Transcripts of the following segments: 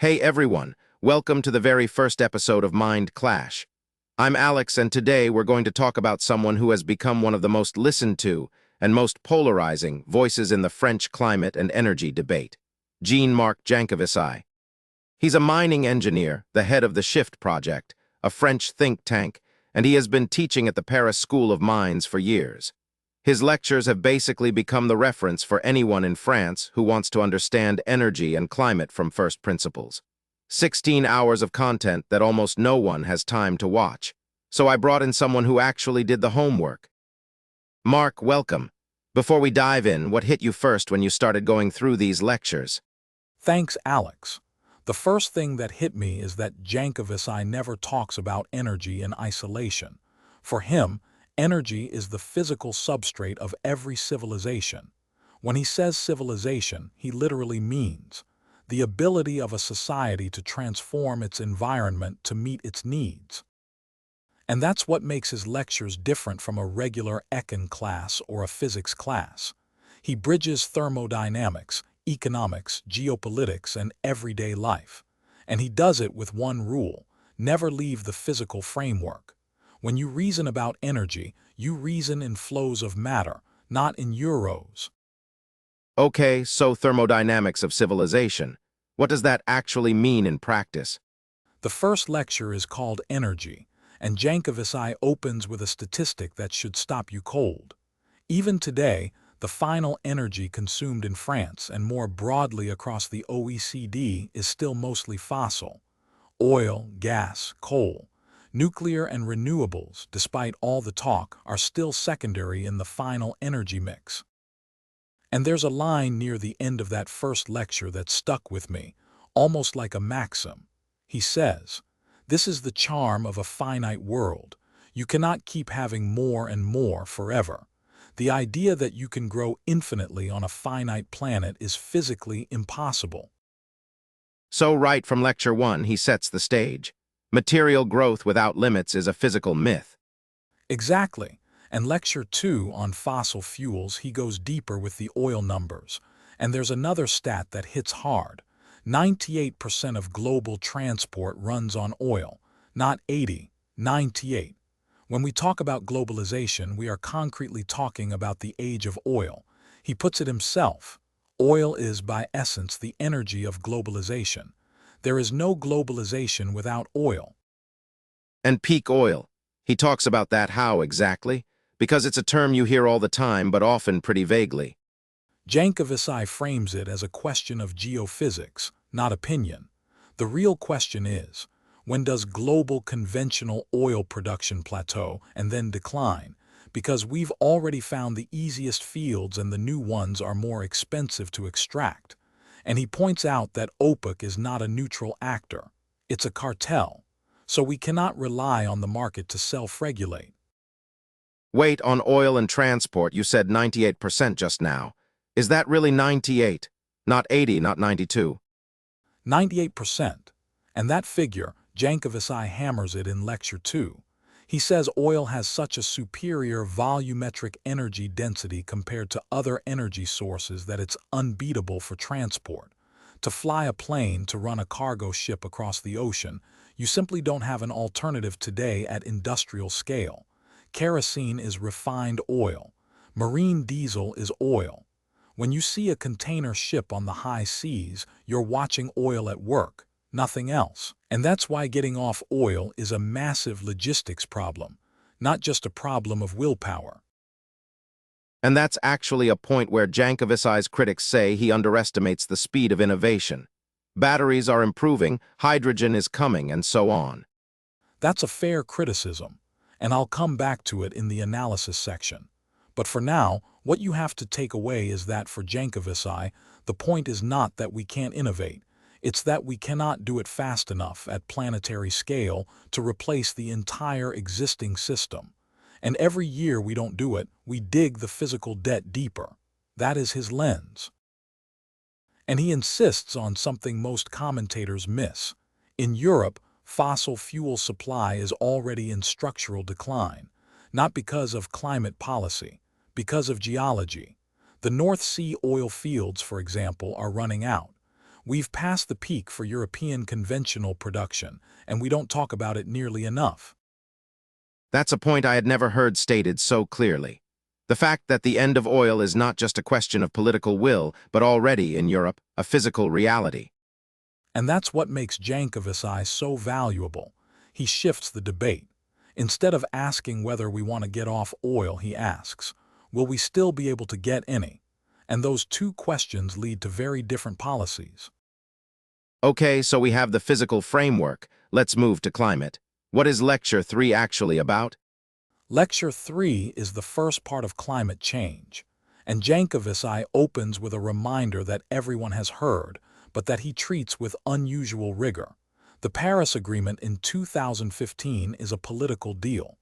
Hey everyone, welcome to the very first episode of MindClash. I'm Alex, and today we're going to talk about someone who has become one of the most listened to and most polarizing voices in the French climate and energy debate, Jean-Marc Jancovici. He's a mining engineer, the head of the Shift project, a French think tank, and he has been teaching at the Paris School of Mines for years. His lectures have basically become the reference for anyone in France who wants to understand energy and climate from first principles. 16 hours of content that almost no one has time to watch. So I brought in someone who actually did the homework. Mark, welcome. Before we dive in, what hit you first when you started going through these lectures? Thanks, Alex. The first thing that hit me is that Jancovici never talks about energy in isolation. For him, energy is the physical substrate of every civilization. When he says civilization, he literally means the ability of a society to transform its environment to meet its needs. And that's what makes his lectures different from a regular econ class or a physics class. He bridges thermodynamics, economics, geopolitics, and everyday life. And he does it with one rule: never leave the physical framework. When you reason about energy, you reason in flows of matter, not in euros. Okay, so thermodynamics of civilization. What does that actually mean in practice? The first lecture is called Energy, and Jancovici opens with a statistic that should stop you cold. Even today, the final energy consumed in France and more broadly across the OECD is still mostly fossil. Oil, gas, coal. Nuclear and renewables, despite all the talk, are still secondary in the final energy mix. And there's a line near the end of that first lecture that stuck with me, almost like a maxim. He says, "This is the charm of a finite world. You cannot keep having more and more forever. The idea that you can grow infinitely on a finite planet is physically impossible." So right from lecture 1, he sets the stage. Material growth without limits is a physical myth. Exactly. And lecture 2 on fossil fuels, he goes deeper with the oil numbers. And there's another stat that hits hard. 98% of global transport runs on oil. Not 80, 98. When we talk about globalization, we are concretely talking about the age of oil. He puts it himself. Oil is, by essence, the energy of globalization. There is no globalization without oil. And peak oil. He talks about that how exactly? Because it's a term you hear all the time, but often pretty vaguely. Jancovici frames it as a question of geophysics, not opinion. The real question is, when does global conventional oil production plateau and then decline? Because we've already found the easiest fields and the new ones are more expensive to extract. And he points out that OPEC is not a neutral actor. It's a cartel. So we cannot rely on the market to self-regulate. Wait, on oil and transport, you said 98% just now. Is that really 98? Not 80, not 92? 98%. And that figure, Jancovici hammers it in lecture 2. He says oil has such a superior volumetric energy density compared to other energy sources that it's unbeatable for transport. To fly a plane, to run a cargo ship across the ocean, you simply don't have an alternative today at industrial scale. Kerosene is refined oil. Marine diesel is oil. When you see a container ship on the high seas, you're watching oil at work, nothing else. And that's why getting off oil is a massive logistics problem, not just a problem of willpower. And that's actually a point where Jankovici's critics say he underestimates the speed of innovation. Batteries are improving, hydrogen is coming, and so on. That's a fair criticism, and I'll come back to it in the analysis section. But for now, what you have to take away is that for Jancovici, the point is not that we can't innovate. It's that we cannot do it fast enough at planetary scale to replace the entire existing system. And every year we don't do it, we dig the physical debt deeper. That is his lens. And he insists on something most commentators miss. In Europe, fossil fuel supply is already in structural decline, not because of climate policy, because of geology. The North Sea oil fields, for example, are running out. We've passed the peak for European conventional production, and we don't talk about it nearly enough. That's a point I had never heard stated so clearly. The fact that the end of oil is not just a question of political will, but already, in Europe, a physical reality. And that's what makes Jancovici so valuable. He shifts the debate. Instead of asking whether we want to get off oil, he asks, will we still be able to get any? And those two questions lead to very different policies. Okay, so we have the physical framework. Let's move to climate. What is Lecture 3 actually about? Lecture 3 is the first part of climate change, and Jancovici opens with a reminder that everyone has heard, but that he treats with unusual rigor. The Paris Agreement in 2015 is a political deal,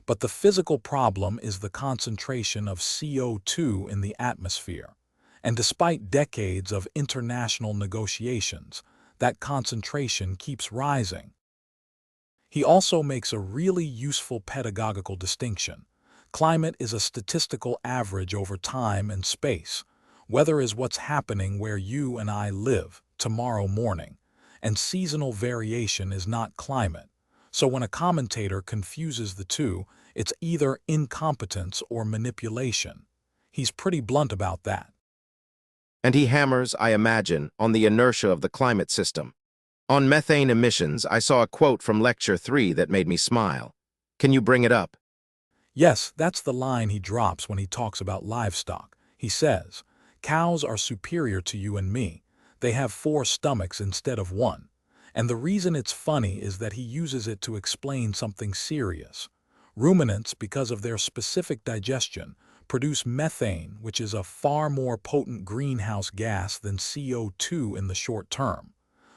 but the physical problem is the concentration of CO2 in the atmosphere. And despite decades of international negotiations, that concentration keeps rising. He also makes a really useful pedagogical distinction. Climate is a statistical average over time and space. Weather is what's happening where you and I live tomorrow morning, and seasonal variation is not climate. So when a commentator confuses the two, it's either incompetence or manipulation. He's pretty blunt about that. And he hammers, I imagine, on the inertia of the climate system. On methane emissions, I saw a quote from Lecture 3 that made me smile. Can you bring it up? Yes, that's the line he drops when he talks about livestock. He says, cows are superior to you and me. They have 4 stomachs instead of 1. And the reason it's funny is that he uses it to explain something serious. Ruminants, because of their specific digestion, produce methane, which is a far more potent greenhouse gas than CO2 in the short term.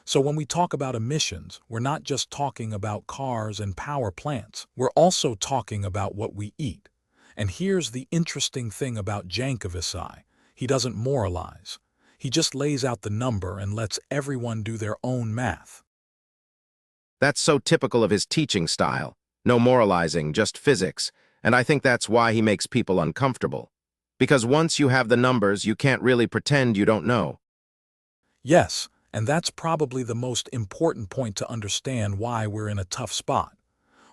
So when we talk about emissions, we're not just talking about cars and power plants. We're also talking about what we eat. And here's the interesting thing about Jancovici. He doesn't moralize. He just lays out the number and lets everyone do their own math. That's so typical of his teaching style. No moralizing, just physics. And I think that's why he makes people uncomfortable. Because once you have the numbers, you can't really pretend you don't know. Yes, and that's probably the most important point to understand why we're in a tough spot.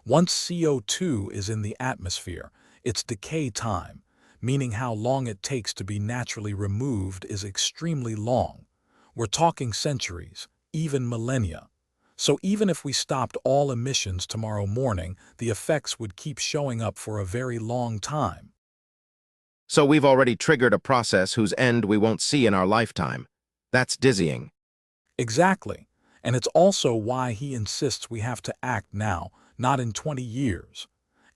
Once CO2 is in the atmosphere, its decay time, meaning how long it takes to be naturally removed, is extremely long. We're talking centuries, even millennia. So even if we stopped all emissions tomorrow morning, the effects would keep showing up for a very long time. So we've already triggered a process whose end we won't see in our lifetime. That's dizzying. Exactly. And it's also why he insists we have to act now, not in 20 years.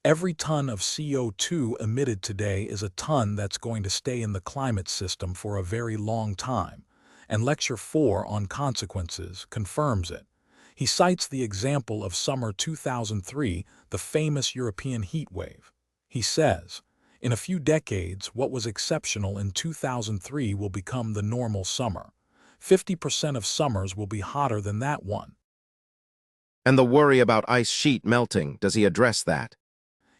Every ton of CO2 emitted today is a ton that's going to stay in the climate system for a very long time. And Lecture 4 on consequences confirms it. He cites the example of summer 2003, the famous European heat wave. He says, in a few decades, what was exceptional in 2003 will become the normal summer. 50% of summers will be hotter than that one. And the worry about ice sheet melting, does he address that?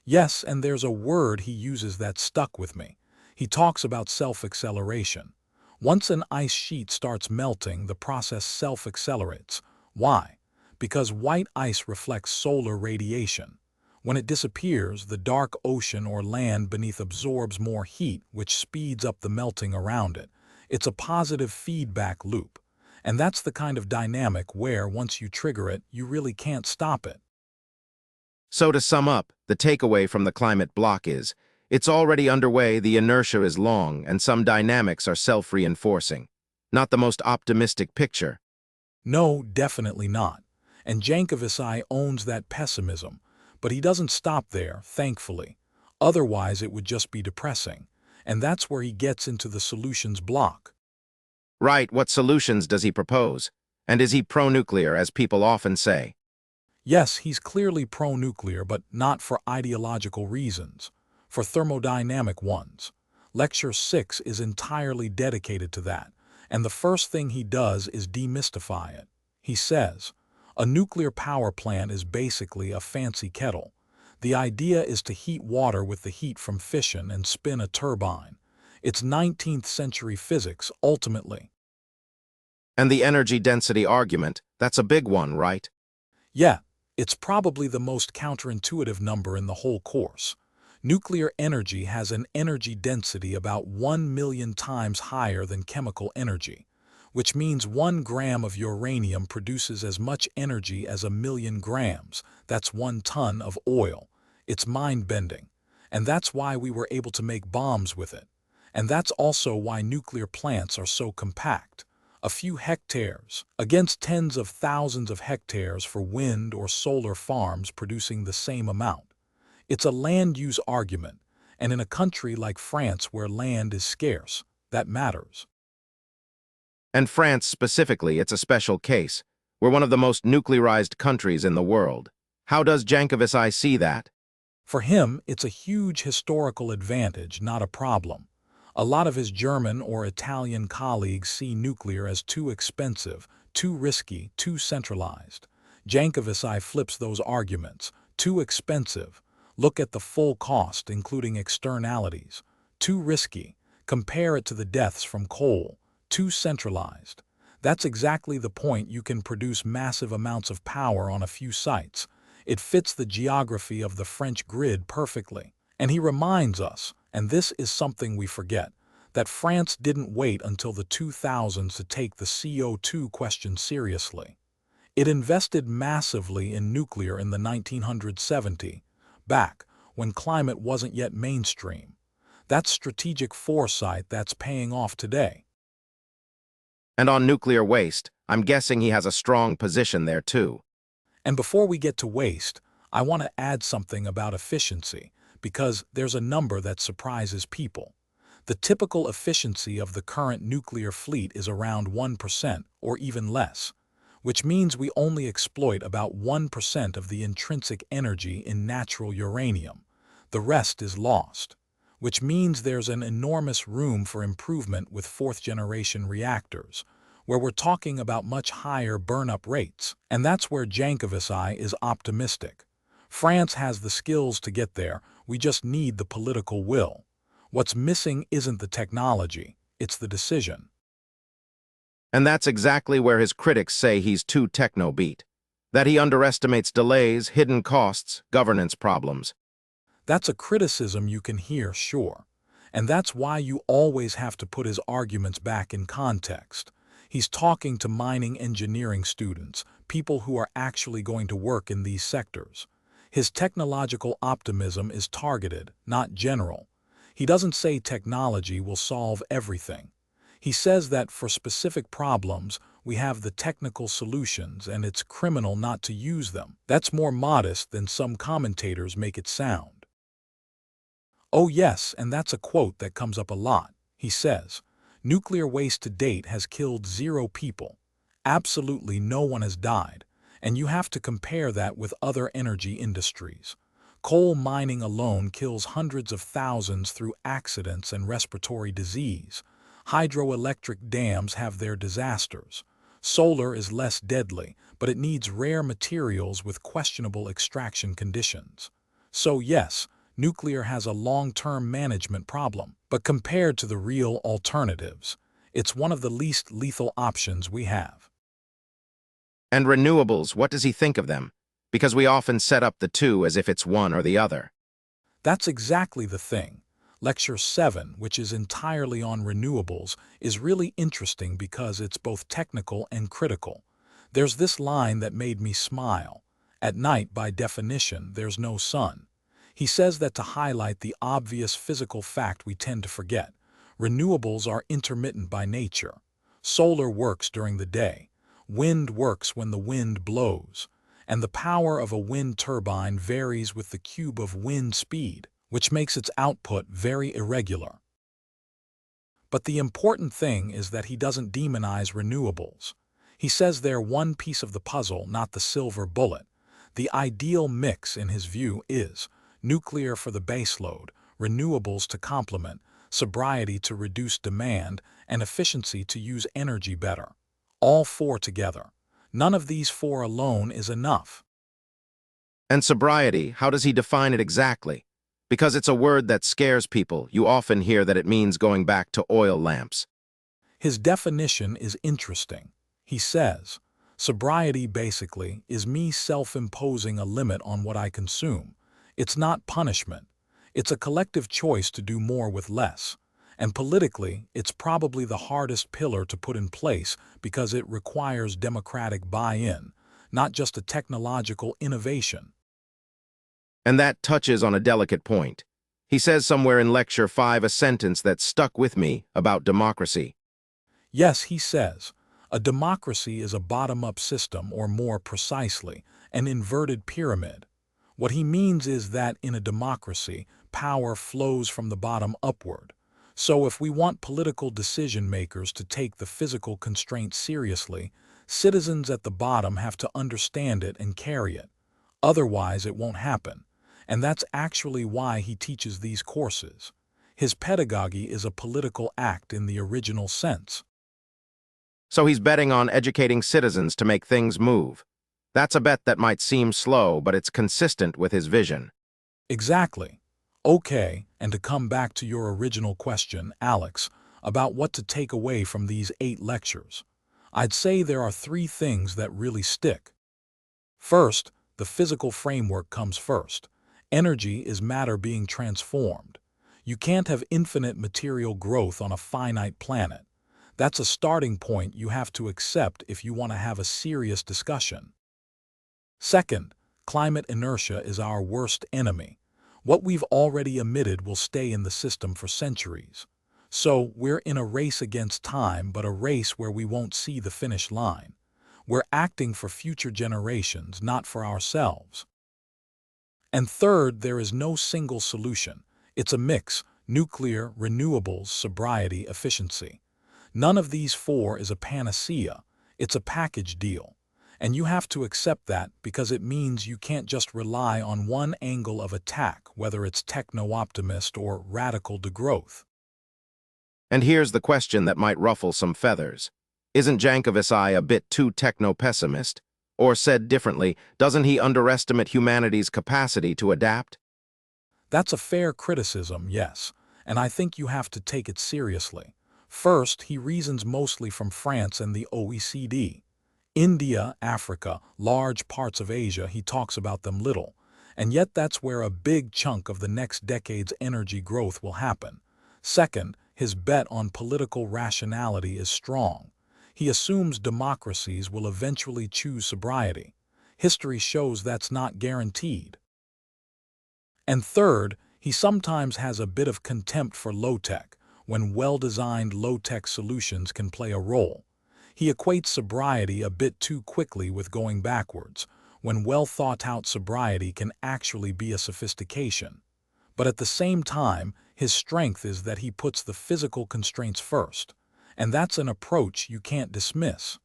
Yes, and there's a word he uses that stuck with me. He talks about self-acceleration. Once an ice sheet starts melting, the process self-accelerates. Why? Because white ice reflects solar radiation. When it disappears, the dark ocean or land beneath absorbs more heat, which speeds up the melting around it. It's a positive feedback loop. And that's the kind of dynamic where, once you trigger it, you really can't stop it. So to sum up, the takeaway from the climate block is, it's already underway, the inertia is long, and some dynamics are self-reinforcing. Not the most optimistic picture. No, definitely not. And Jancovici owns that pessimism. But he doesn't stop there, thankfully. Otherwise, it would just be depressing. And that's where he gets into the solutions block. Right, what solutions does he propose? And is he pro-nuclear, as people often say? Yes, he's clearly pro-nuclear, but not for ideological reasons, for thermodynamic ones. Lecture 6 is entirely dedicated to that, and the first thing he does is demystify it. He says, a nuclear power plant is basically a fancy kettle. The idea is to heat water with the heat from fission and spin a turbine. It's 19th century physics, ultimately. And the energy density argument, that's a big one, right? Yeah, it's probably the most counterintuitive number in the whole course. Nuclear energy has an energy density about 1 million times higher than chemical energy, which means 1 gram of uranium produces as much energy as 1 million grams. That's 1 ton of oil. It's mind-bending. And that's why we were able to make bombs with it. And that's also why nuclear plants are so compact. A few hectares against tens of thousands of hectares for wind or solar farms producing the same amount. It's a land-use argument, and in a country like France where land is scarce, that matters. And France specifically, it's a special case. We're one of the most nuclearized countries in the world. How does Jancovici see that? For him, it's a huge historical advantage, not a problem. A lot of his German or Italian colleagues see nuclear as too expensive, too risky, too centralized. Jancovici flips those arguments. Too expensive. Look at the full cost, including externalities. Too risky. Compare it to the deaths from coal. Too centralized. That's exactly the point. You can produce massive amounts of power on a few sites. It fits the geography of the French grid perfectly. And he reminds us, and this is something we forget, that France didn't wait until the 2000s to take the CO2 question seriously. It invested massively in nuclear in the 1970s, back when climate wasn't yet mainstream. That's strategic foresight that's paying off today. And on nuclear waste, I'm guessing he has a strong position there too. And before we get to waste, I want to add something about efficiency, because there's a number that surprises people. The typical efficiency of the current nuclear fleet is around 1% or even less, which means we only exploit about 1% of the intrinsic energy in natural uranium. The rest is lost, which means there's an enormous room for improvement with fourth-generation reactors, where we're talking about much higher burn-up rates. And that's where Jancovici is optimistic. France has the skills to get there, we just need the political will. What's missing isn't the technology, it's the decision. And that's exactly where his critics say he's too techno-beat. That he underestimates delays, hidden costs, governance problems. That's a criticism you can hear, sure. And that's why you always have to put his arguments back in context. He's talking to mining engineering students, people who are actually going to work in these sectors. His technological optimism is targeted, not general. He doesn't say technology will solve everything. He says that for specific problems, we have the technical solutions and it's criminal not to use them. That's more modest than some commentators make it sound. Oh yes, and that's a quote that comes up a lot. He says, "Nuclear waste to date has killed 0 people. Absolutely no one has died. And you have to compare that with other energy industries. Coal mining alone kills hundreds of thousands through accidents and respiratory disease. Hydroelectric dams have their disasters. Solar is less deadly, but it needs rare materials with questionable extraction conditions. So yes, nuclear has a long-term management problem, but compared to the real alternatives, it's one of the least lethal options we have." And renewables, what does he think of them? Because we often set up the two as if it's one or the other. That's exactly the thing. Lecture 7, which is entirely on renewables, is really interesting because it's both technical and critical. There's this line that made me smile. At night, by definition, there's no sun. He says that to highlight the obvious physical fact we tend to forget. Renewables are intermittent by nature. Solar works during the day. Wind works when the wind blows. And the power of a wind turbine varies with the cube of wind speed, which makes its output very irregular. But the important thing is that he doesn't demonize renewables. He says they're one piece of the puzzle, not the silver bullet. The ideal mix, in his view, is nuclear for the baseload, renewables to complement, sobriety to reduce demand, and efficiency to use energy better. All 4 together. None of these 4 alone is enough. And sobriety, how does he define it exactly? Because it's a word that scares people. You often hear that it means going back to oil lamps. His definition is interesting. He says, sobriety basically is me self-imposing a limit on what I consume. It's not punishment. It's a collective choice to do more with less. And politically, it's probably the hardest pillar to put in place because it requires democratic buy-in, not just a technological innovation. And that touches on a delicate point. He says somewhere in Lecture 5 a sentence that stuck with me about democracy. Yes, he says, a democracy is a bottom-up system, or more precisely, an inverted pyramid. What he means is that in a democracy, power flows from the bottom upward. So if we want political decision-makers to take the physical constraint seriously, citizens at the bottom have to understand it and carry it. Otherwise, it won't happen. And that's actually why he teaches these courses. His pedagogy is a political act in the original sense. So he's betting on educating citizens to make things move. That's a bet that might seem slow, but it's consistent with his vision. Exactly. Okay, and to come back to your original question, Alex, about what to take away from these 8 lectures, I'd say there are 3 things that really stick. First, the physical framework comes first. Energy is matter being transformed. You can't have infinite material growth on a finite planet. That's a starting point you have to accept if you want to have a serious discussion. Second, climate inertia is our worst enemy. What we've already emitted will stay in the system for centuries. So we're in a race against time, but a race where we won't see the finish line. We're acting for future generations, not for ourselves. And third, there is no single solution. It's a mix: nuclear, renewables, sobriety, efficiency. None of these 4 is a panacea. It's a package deal. And you have to accept that because it means you can't just rely on one angle of attack, whether it's techno-optimist or radical degrowth. And here's the question that might ruffle some feathers. Isn't Jancovici a bit too techno-pessimist? Or said differently, doesn't he underestimate humanity's capacity to adapt? That's a fair criticism, yes, and I think you have to take it seriously. First, he reasons mostly from France and the OECD. India, Africa, large parts of Asia, he talks about them little. And yet that's where a big chunk of the next decade's energy growth will happen. Second, his bet on political rationality is strong. He assumes democracies will eventually choose sobriety. History shows that's not guaranteed. And third, he sometimes has a bit of contempt for low-tech, when well-designed low-tech solutions can play a role. He equates sobriety a bit too quickly with going backwards, when well-thought-out sobriety can actually be a sophistication. But at the same time, his strength is that he puts the physical constraints first, and that's an approach you can't dismiss.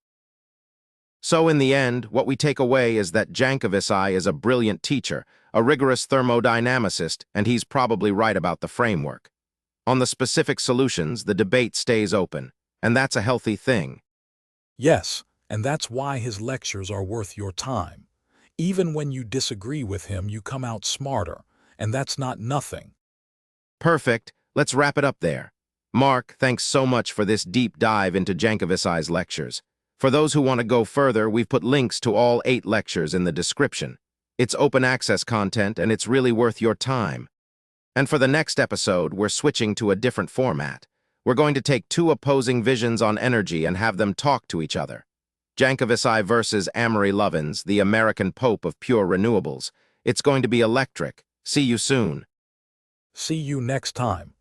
So in the end, what we take away is that Jancovici is a brilliant teacher, a rigorous thermodynamicist, and he's probably right about the framework. On the specific solutions, the debate stays open, and that's a healthy thing. Yes, and that's why his lectures are worth your time. Even when you disagree with him, you come out smarter, and that's not nothing. Perfect. Let's wrap it up there. Mark, thanks so much for this deep dive into Jankovici's lectures. For those who want to go further, we've put links to all 8 lectures in the description. It's open access content, and it's really worth your time. And for the next episode, we're switching to a different format. We're going to take 2 opposing visions on energy and have them talk to each other. Jancovici versus Amory Lovins, the American Pope of pure renewables. It's going to be electric. See you soon. See you next time.